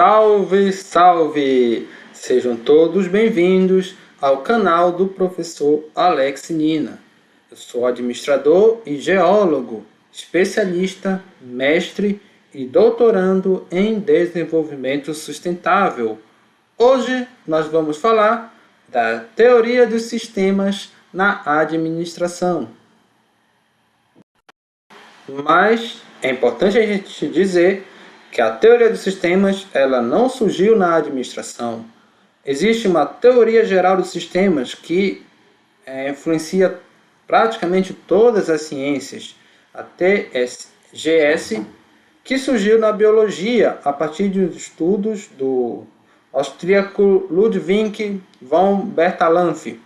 Salve, salve! Sejam todos bem-vindos ao canal do professor Alex Nina. Eu sou administrador e geólogo, especialista, mestre e doutorando em desenvolvimento sustentável. Hoje nós vamos falar da teoria dos sistemas na administração. Mas é importante a gente dizer que a teoria dos sistemas ela não surgiu na administração. Existe uma teoria geral dos sistemas que influencia praticamente todas as ciências, a TSGS, que surgiu na biologia a partir dos estudos do austríaco Ludwig von Bertalanffy,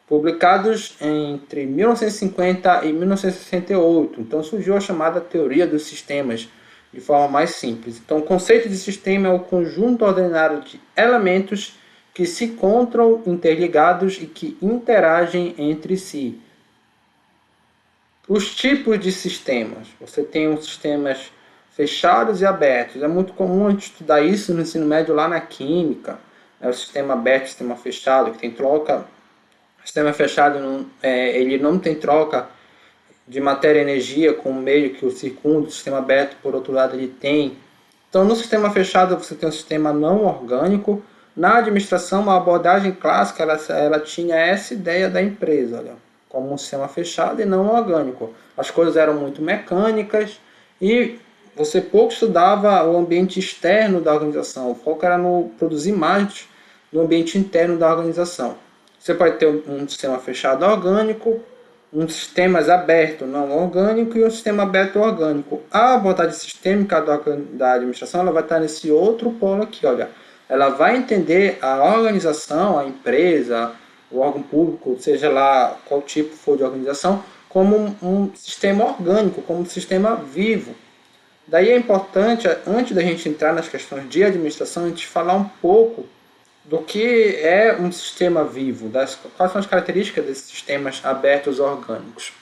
publicados entre 1950 e 1968. Então surgiu a chamada teoria dos sistemas, de forma mais simples. Então, o conceito de sistema é o conjunto ordenado de elementos que se encontram interligados e que interagem entre si. Os tipos de sistemas. Você tem os sistemas fechados e abertos. É muito comum a gente estudar isso no ensino médio lá na química. O sistema aberto e o sistema fechado, que tem troca. O sistema fechado ele não tem troca de matéria e energia com o meio que o circunda. O sistema aberto, por outro lado, ele tem. Então, no sistema fechado, você tem um sistema não orgânico. Na administração, a abordagem clássica ela tinha essa ideia da empresa, olha, como um sistema fechado e não orgânico. As coisas eram muito mecânicas e você pouco estudava o ambiente externo da organização. O foco era no produzir mais no ambiente interno da organização. Você pode ter um sistema fechado orgânico, um sistema aberto não orgânico e um sistema aberto orgânico. A abordagem sistêmica da administração ela vai estar nesse outro polo aqui, olha. Ela vai entender a organização, a empresa, o órgão público, seja lá qual tipo for de organização, como um sistema orgânico, como um sistema vivo. Daí é importante, antes da gente entrar nas questões de administração, a gente falar um pouco do que é um sistema vivo, quais são as características desses sistemas abertos orgânicos.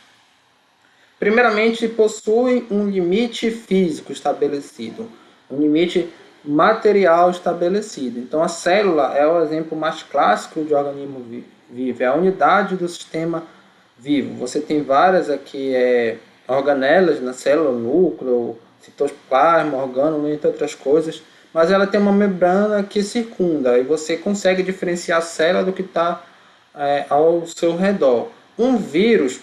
Primeiramente, possui um limite físico estabelecido, um limite material estabelecido. Então, a célula é o exemplo mais clássico de organismo vivo, é a unidade do sistema vivo. Você tem várias aqui organelas na célula, núcleo, citoplasma, orgânulo, entre outras coisas, mas ela tem uma membrana que circunda e você consegue diferenciar a célula do que está ao seu redor. Um vírus,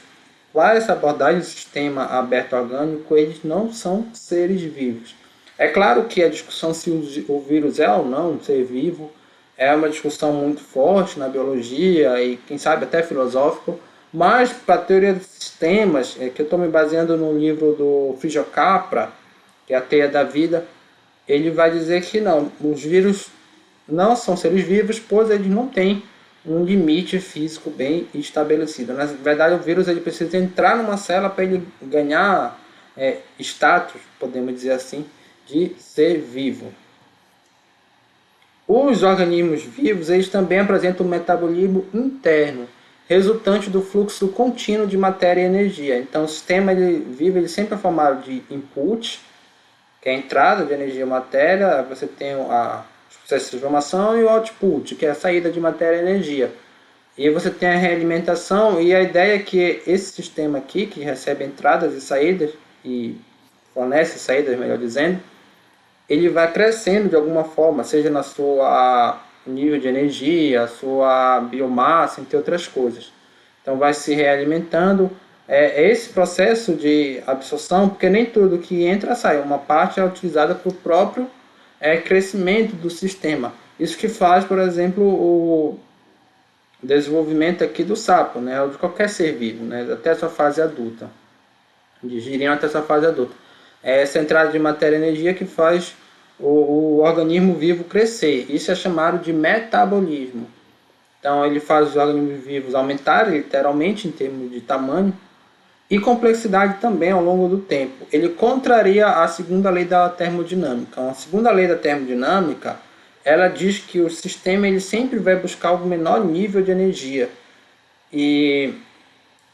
para essa abordagem do sistema aberto orgânico, eles não são seres vivos. É claro que a discussão se o vírus é ou não um ser vivo é uma discussão muito forte na biologia e, quem sabe, até filosófico, mas para a teoria dos sistemas, que eu estou me baseando no livro do Frijo Capra, que é a Teia da Vida, ele vai dizer que não, os vírus não são seres vivos, pois eles não têm um limite físico bem estabelecido. Na verdade, o vírus ele precisa entrar numa célula para ele ganhar status, podemos dizer assim, de ser vivo. Os organismos vivos eles também apresentam um metabolismo interno, resultante do fluxo contínuo de matéria e energia. Então, o sistema vivo ele sempre é formado de input, que é a entrada de energia e matéria, você tem os processos de transformação e o output, que é a saída de matéria e energia. E você tem a realimentação, e a ideia é que esse sistema aqui, que recebe entradas e saídas, e fornece saídas, melhor dizendo, ele vai crescendo de alguma forma, seja na sua nível de energia, a sua biomassa, entre outras coisas. Então vai se realimentando. Esse processo de absorção, porque nem tudo que entra sai, uma parte é utilizada para o próprio crescimento do sistema. Isso que faz, por exemplo, o desenvolvimento aqui do sapo, né, ou de qualquer ser vivo, né, até a sua fase adulta, de girião até a sua fase adulta. É essa entrada de matéria e energia que faz o organismo vivo crescer. Isso é chamado de metabolismo. Então ele faz os organismos vivos aumentarem literalmente em termos de tamanho e complexidade também ao longo do tempo. Ele contraria a segunda lei da termodinâmica. A segunda lei da termodinâmica, ela diz que o sistema ele sempre vai buscar o menor nível de energia. E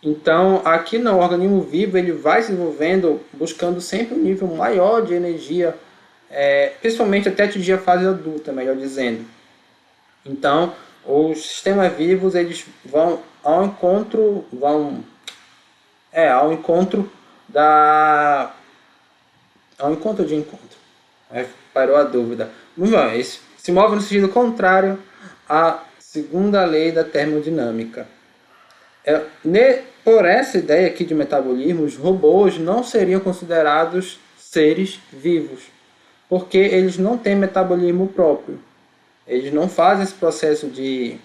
então, aqui não, o organismo vivo ele vai se desenvolvendo buscando sempre um nível maior de energia principalmente até atingir a fase adulta, melhor dizendo. Então, os sistemas vivos eles vão ao encontro da ao encontro de encontro. Aí parou a dúvida. Eles se move no sentido contrário à segunda lei da termodinâmica. Por essa ideia aqui de metabolismo, os robôs não seriam considerados seres vivos, porque eles não têm metabolismo próprio. Eles não fazem esse processo de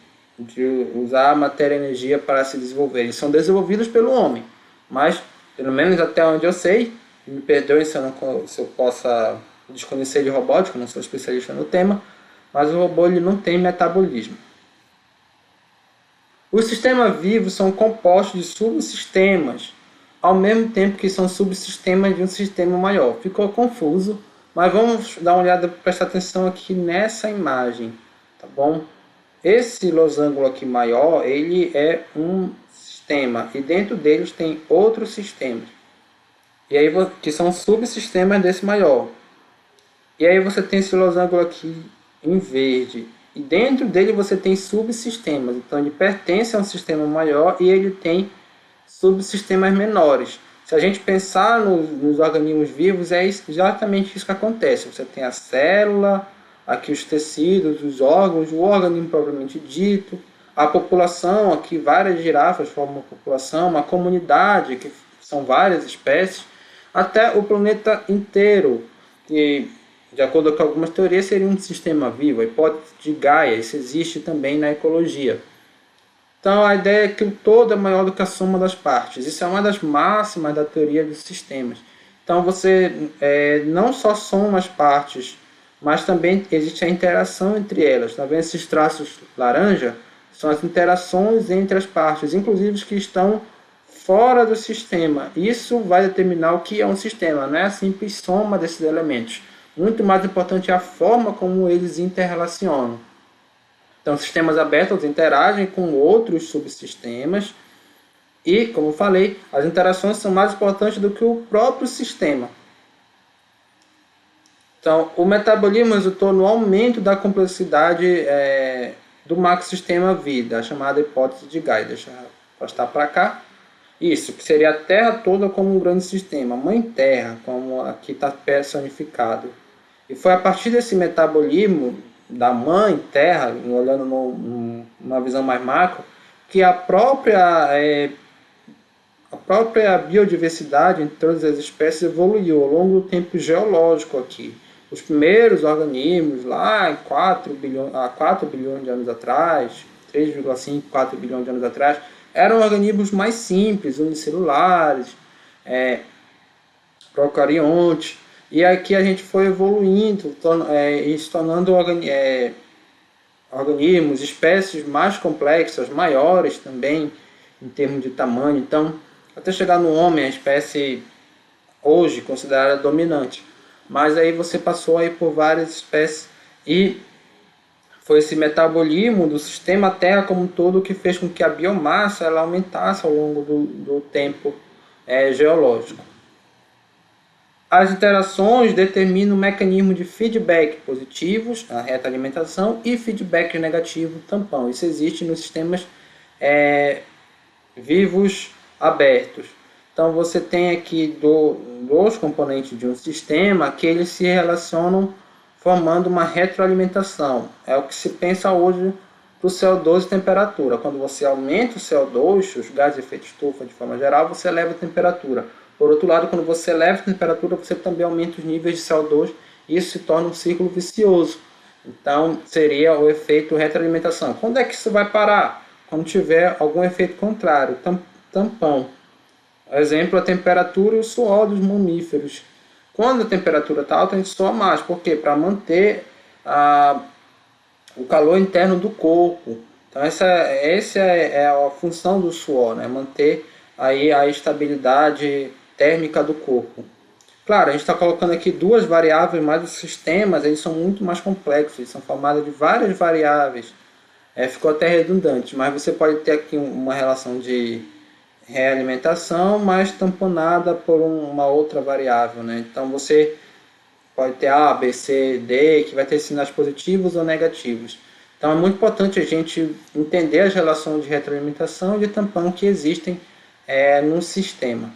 usar a matéria e energia para se desenvolver. Eles são desenvolvidos pelo homem, mas, pelo menos até onde eu sei, me perdoem se eu possa desconhecer de robótica, não sou especialista no tema, mas o robô ele não tem metabolismo. Os sistemas vivos são compostos de subsistemas, ao mesmo tempo que são subsistemas de um sistema maior. Ficou confuso, mas vamos dar uma olhada, prestar atenção aqui nessa imagem, tá bom? Esse losango aqui maior, ele é um sistema, e dentro deles tem outros sistemas, e aí, que são subsistemas desse maior. E aí você tem esse losango aqui em verde, e dentro dele você tem subsistemas. Então ele pertence a um sistema maior e ele tem subsistemas menores. Se a gente pensar nos organismos vivos, é exatamente isso que acontece. Você tem a célula, aqui os tecidos, os órgãos, o organismo propriamente dito, a população, aqui várias girafas formam uma população, uma comunidade, que são várias espécies, até o planeta inteiro, que de acordo com algumas teorias seria um sistema vivo. A hipótese de Gaia, isso existe também na ecologia. Então a ideia é que o todo é maior do que a soma das partes. Isso é uma das máximas da teoria dos sistemas. Então você não só soma as partes, mas também existe a interação entre elas. Está vendo esses traços laranja? São as interações entre as partes, inclusive os que estão fora do sistema. Isso vai determinar o que é um sistema, não é a simples soma desses elementos. Muito mais importante é a forma como eles interrelacionam. Então, sistemas abertos interagem com outros subsistemas e, como falei, as interações são mais importantes do que o próprio sistema. Então, o metabolismo resultou no aumento da complexidade do macrosistema vida, a chamada hipótese de Gaia. Deixa eu postar para cá. Isso, que seria a Terra toda como um grande sistema, a Mãe Terra, como aqui está personificado. E foi a partir desse metabolismo da Mãe Terra, olhando numa visão mais macro, que a própria biodiversidade entre todas as espécies evoluiu ao longo do tempo geológico aqui. Os primeiros organismos, lá há 4 bilhões de anos atrás, 3,5, 4 bilhões de anos atrás, eram organismos mais simples, unicelulares, procariontes, e aqui a gente foi evoluindo e se tornando organismos, espécies mais complexas, maiores também, em termos de tamanho. Então, até chegar no homem, a espécie hoje considerada dominante. Mas aí você passou aí por várias espécies e foi esse metabolismo do sistema Terra como um todo que fez com que a biomassa ela aumentasse ao longo do tempo geológico. As interações determinam o mecanismo de feedback positivos, a retroalimentação, e feedback negativo, tampão. Isso existe nos sistemas vivos abertos. Então você tem aqui dois componentes de um sistema que eles se relacionam formando uma retroalimentação. É o que se pensa hoje para o CO2 e temperatura. Quando você aumenta o CO2, os gases de efeito estufa de forma geral, você eleva a temperatura. Por outro lado, quando você eleva a temperatura, você também aumenta os níveis de CO2 e isso se torna um ciclo vicioso. Então, seria o efeito retroalimentação. Quando é que isso vai parar? Quando tiver algum efeito contrário, tampão. Exemplo, a temperatura e o suor dos mamíferos. Quando a temperatura está alta, a gente soa mais. Por quê? Para manter o calor interno do corpo. Então, essa é a função do suor, né? Manter aí a estabilidade térmica do corpo. Claro, a gente está colocando aqui duas variáveis, mas os sistemas eles são muito mais complexos, eles são formados de várias variáveis. Ficou até redundante, mas você pode ter aqui uma relação de realimentação, mas tamponada por uma outra variável, né? Então você pode ter A, B, C, D, que vai ter sinais positivos ou negativos. Então é muito importante a gente entender as relações de retroalimentação e de tampão que existem no sistema.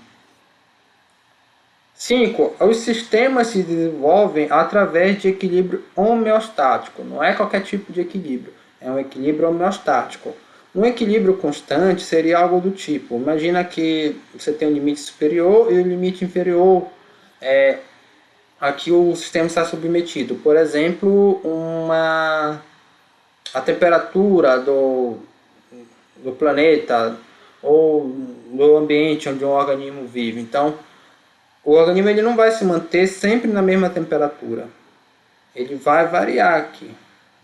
5. Os sistemas se desenvolvem através de equilíbrio homeostático. Não é qualquer tipo de equilíbrio, é um equilíbrio homeostático. Um equilíbrio constante seria algo do tipo, imagina que você tem um limite superior e um limite inferior a que o sistema está submetido. Por exemplo, a temperatura do planeta ou do ambiente onde um organismo vive. Então, o organismo ele não vai se manter sempre na mesma temperatura. Ele vai variar aqui,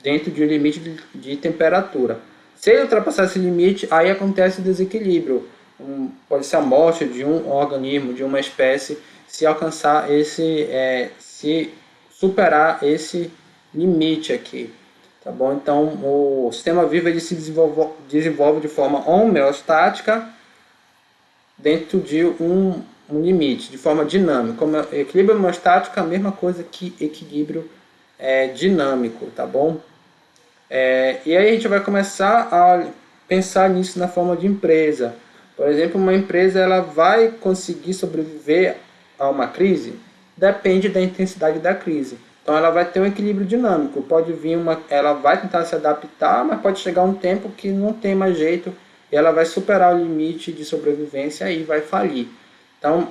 dentro de um limite de temperatura. Se ele ultrapassar esse limite, aí acontece o desequilíbrio. Pode ser a morte de um organismo, de uma espécie, se alcançar se superar esse limite aqui. Tá bom? Então, o sistema vivo ele se desenvolve de forma homeostática dentro de um limite, de forma dinâmica. Como equilíbrio homeostático é a mesma coisa que equilíbrio dinâmico, tá bom? E aí a gente vai começar a pensar nisso na forma de empresa. Por exemplo, uma empresa ela vai conseguir sobreviver a uma crise? Depende da intensidade da crise. Então ela vai ter um equilíbrio dinâmico. Pode vir ela vai tentar se adaptar, mas pode chegar um tempo que não tem mais jeito e ela vai superar o limite de sobrevivência e vai falir. Então,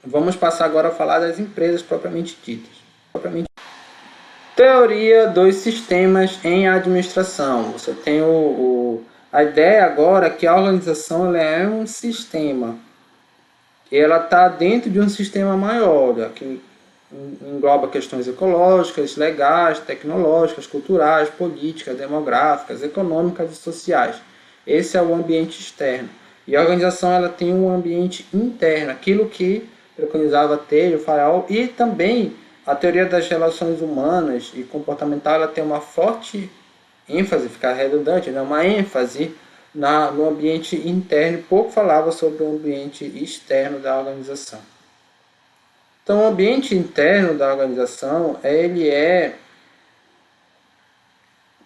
vamos passar agora a falar das empresas propriamente ditas. Teoria dos sistemas em administração. Você tem a ideia agora que a organização ela é um sistema. E ela está dentro de um sistema maior, que engloba questões ecológicas, legais, tecnológicas, culturais, políticas, demográficas, econômicas e sociais. Esse é o ambiente externo. E a organização ela tem um ambiente interno, aquilo que preconizava Taylor, Fayol, e também a teoria das relações humanas e comportamental ela tem uma forte ênfase, ficar redundante, né? Uma ênfase no ambiente interno, pouco falava sobre o ambiente externo da organização. Então, o ambiente interno da organização ele é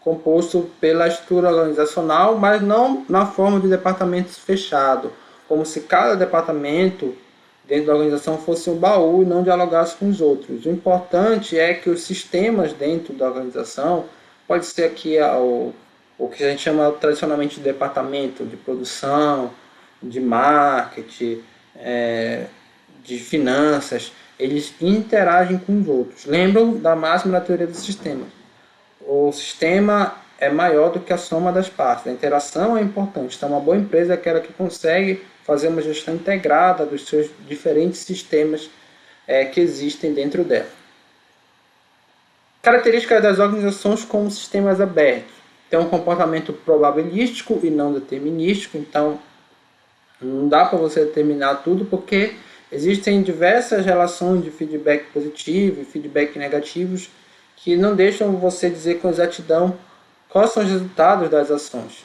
composto pela estrutura organizacional, mas não na forma de departamentos fechados, como se cada departamento dentro da organização fosse um baú e não dialogasse com os outros. O importante é que os sistemas dentro da organização, pode ser aqui o que a gente chama tradicionalmente de departamento de produção, de marketing, de finanças, eles interagem com os outros. Lembram da máxima da teoria do sistema. O sistema é maior do que a soma das partes. A interação é importante. Então, uma boa empresa é aquela que consegue fazer uma gestão integrada dos seus diferentes sistemas que existem dentro dela. Características das organizações como sistemas abertos. Tem um comportamento probabilístico e não determinístico. Então, não dá para você determinar tudo porque existem diversas relações de feedback positivo e feedback negativos que não deixam você dizer com exatidão quais são os resultados das ações.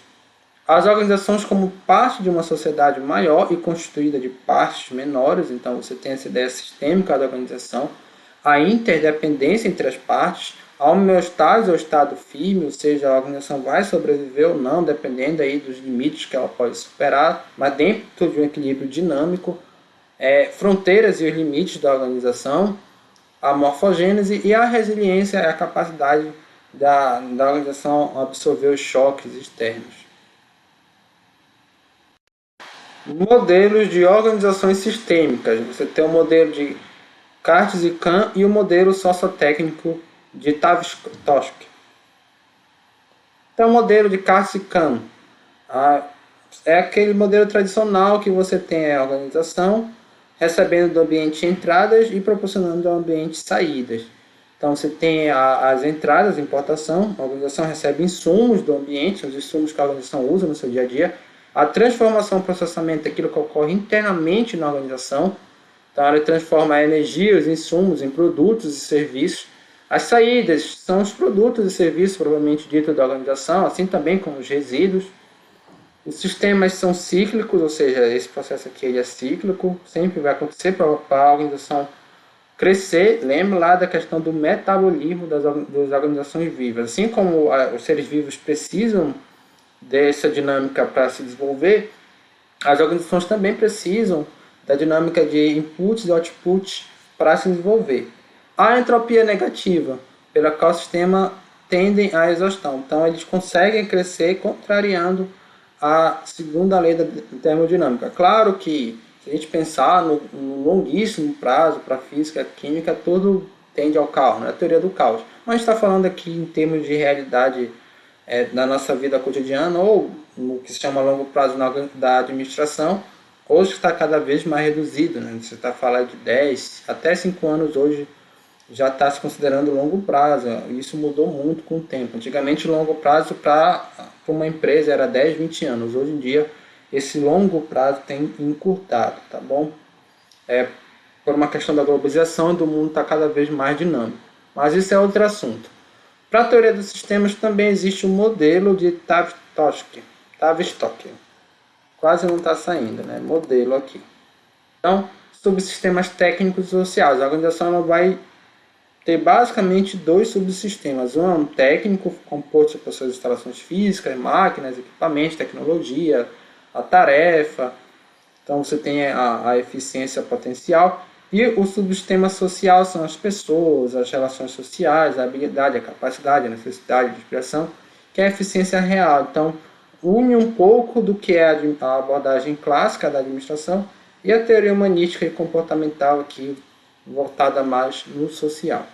As organizações como parte de uma sociedade maior e constituída de partes menores, então você tem essa ideia sistêmica da organização, a interdependência entre as partes, a homeostase ou estado firme, ou seja, a organização vai sobreviver ou não, dependendo aí dos limites que ela pode superar, mas dentro de um equilíbrio dinâmico, fronteiras e os limites da organização, a morfogênese e a resiliência é a capacidade da organização absorver os choques externos. Modelos de organizações sistêmicas. Você tem o modelo de Kartes e Kahn e o modelo sociotécnico de Tavistock. Então, o modelo de Kartes e Kahn é aquele modelo tradicional que você tem a organização recebendo do ambiente entradas e proporcionando do ambiente saídas. Então você tem as entradas, importação, a organização recebe insumos do ambiente, os insumos que a organização usa no seu dia a dia, a transformação, processamento é aquilo que ocorre internamente na organização, então ela transforma a energia, os insumos em produtos e serviços. As saídas são os produtos e serviços provavelmente dito da organização, assim também como os resíduos. Os sistemas são cíclicos, ou seja, esse processo aqui ele é cíclico, sempre vai acontecer para a organização crescer, lembra lá da questão do metabolismo das organizações vivas. Assim como os seres vivos precisam dessa dinâmica para se desenvolver, as organizações também precisam da dinâmica de inputs e outputs para se desenvolver. A entropia negativa, pela qual o sistema tendem à exaustão. Então, eles conseguem crescer contrariando a segunda lei da termodinâmica. Claro que, se a gente pensar no longuíssimo prazo para a física, química, tudo tende ao caos, né? A teoria do caos. Mas a gente está falando aqui em termos de realidade na nossa vida cotidiana, ou no que se chama longo prazo da administração, hoje está cada vez mais reduzido. Né? Você está falando de 10 até 5 anos hoje, já está se considerando longo prazo. Isso mudou muito com o tempo. Antigamente, longo prazo para uma empresa era 10, 20 anos. Hoje em dia, esse longo prazo tem encurtado, tá bom? Por uma questão da globalização, do mundo está cada vez mais dinâmico. Mas isso é outro assunto. Para a teoria dos sistemas também existe um modelo de Tavistock. Quase não está saindo, né? Modelo aqui. Então, subsistemas técnicos e sociais. A organização ela vai ter basicamente dois subsistemas. Um é um técnico, composto por suas instalações físicas, máquinas, equipamentos, tecnologia, a tarefa. Então você tem a eficiência potencial. E o subsistema social são as pessoas, as relações sociais, a habilidade, a capacidade, a necessidade de expressão, que é a eficiência real. Então, une um pouco do que é a abordagem clássica da administração e a teoria humanística e comportamental aqui, voltada mais no social.